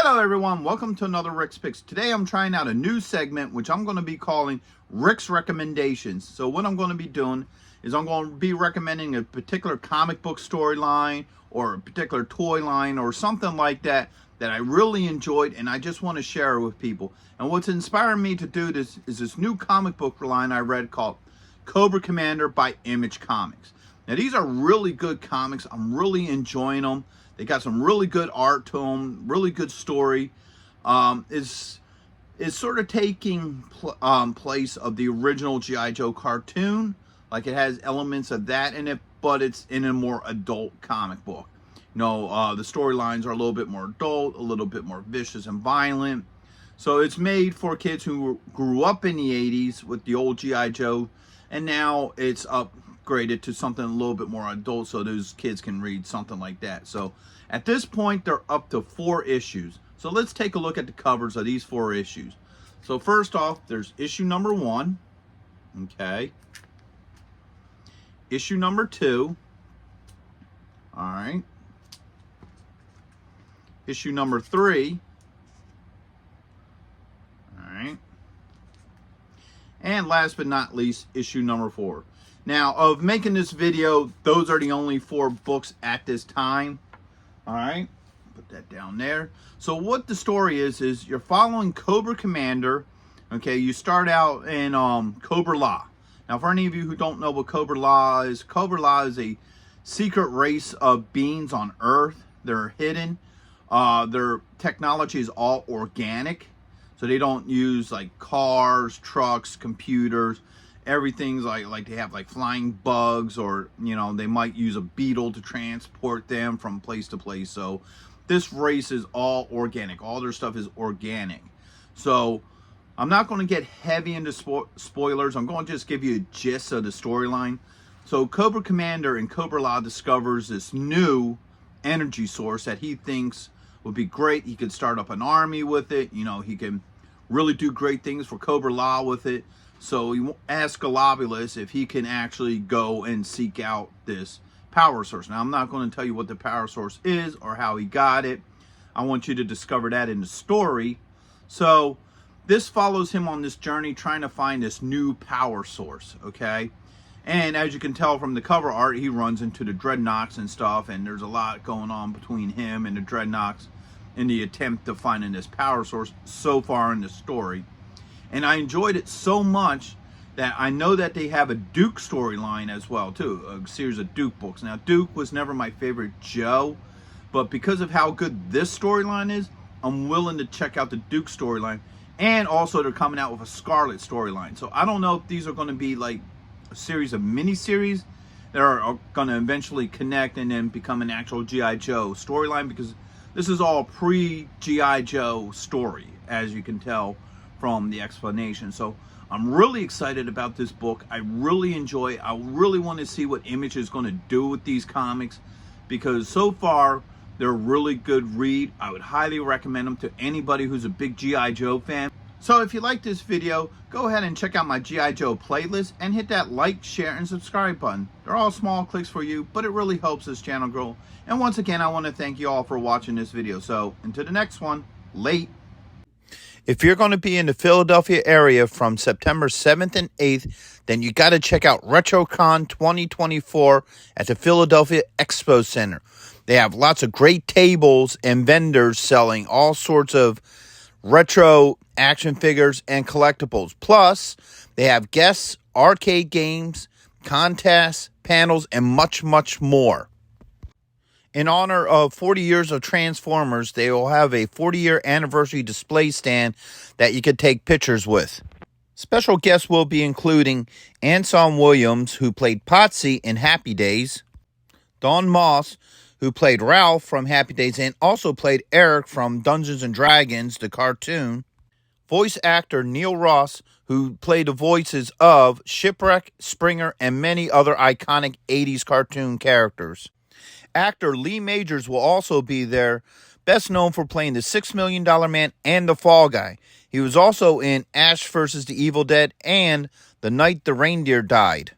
Hello everyone, welcome to another Rick's Picks. Today I'm trying out a new segment which I'm going to be calling Rick's Recommendations. So what I'm going to be doing is I'm going to be recommending a particular comic book storyline or a particular toy line or something like that that I really enjoyed and I just want to share it with people. And what's inspiring me to do this is this new comic book line I read called Cobra Commander by Image Comics. Now these are really good comics. I'm really enjoying them. They got some really good art to them, really good story. Is sort of taking place of the original G.I.Joe cartoon. Like it has elements of that in it, but it's in a more adult comic book. You know, the storylines are a little bit more adult, a little bit more vicious and violent. So it's made for kids who grew up in the 80s with the old G.I. Joe, and now it's upgraded to something a little bit more adult so those kids can read something like that. So at this point, they're up to 4 issues. So let's take a look at the covers of these 4 issues. So first off, there's issue number 1. Okay. Issue number 2. All right. Issue number 3. All right. And last but not least, issue number 4. Now, of making this video, those are the only 4 books at this time. All right, put that down there. So what the story is you're following Cobra Commander. Okay, you start out in Cobra Law. Now, for any of you who don't know what Cobra Law is a secret race of beings on Earth. They're hidden. Their technology is all organic. So they don't use like cars, trucks, computers. Everything's like they have like flying bugs, or you know, they might use a beetle to transport them from place to place. So this race is all organic. All their stuff is organic. So I'm not going to get heavy into spoilers. I'm going to just give you a gist of the storyline. So Cobra Commander in Cobra Law discovers this new energy source that he thinks would be great. He could start up an army with it. You know, he can really do great things for Cobra Law with it. So he asks Galobulus if he can actually go and seek out this power source. Now, I'm not going to tell you what the power source is or how he got it. I want you to discover that in the story. So this follows him on this journey trying to find this new power source, okay? And as you can tell from the cover art, he runs into the Dreadnoks and stuff, and there's a lot going on between him and the Dreadnoks in the attempt to finding this power source so far in the story. And I enjoyed it so much that I know that they have a Duke storyline as well, too. A series of Duke books. Now, Duke was never my favorite Joe, but because of how good this storyline is, I'm willing to check out the Duke storyline. And also, they're coming out with a Scarlet storyline. So I don't know if these are going to be like a series of miniseries that are going to eventually connect and then become an actual G.I. Joe storyline, because this is all pre-G.I. Joe story, as you can tell from the explanation. So I'm really excited about this book. I really enjoy it. I really want to see what Image is going to do with these comics, because so far they're a really good read. I would highly recommend them to anybody who's a big G.I. Joe fan. So if you like this video, go ahead and check out my G.I. Joe playlist and hit that like, share, and subscribe button. They're all small clicks for you, but it really helps this channel grow. And once again, I want to thank you all for watching this video. So until the next one, late. If you're going to be in the Philadelphia area from September 7th and 8th, then you got to check out RetroCon 2024 at the Philadelphia Expo Center. They have lots of great tables and vendors selling all sorts of retro action figures and collectibles. Plus, they have guests, arcade games, contests, panels, and much, much more. In honor of 40 years of Transformers, they will have a 40-year anniversary display stand that you could take pictures with. Special guests will be including Anson Williams, who played Potsy in Happy Days, Don Moss, who played Ralph from Happy Days and also played Eric from Dungeons & Dragons, the cartoon, voice actor Neil Ross, who played the voices of Shipwreck, Springer, and many other iconic 80s cartoon characters. Actor Lee Majors will also be there, best known for playing the $6 Million Man and the Fall Guy. He was also in Ash vs. the Evil Dead and The Night the Reindeer Died.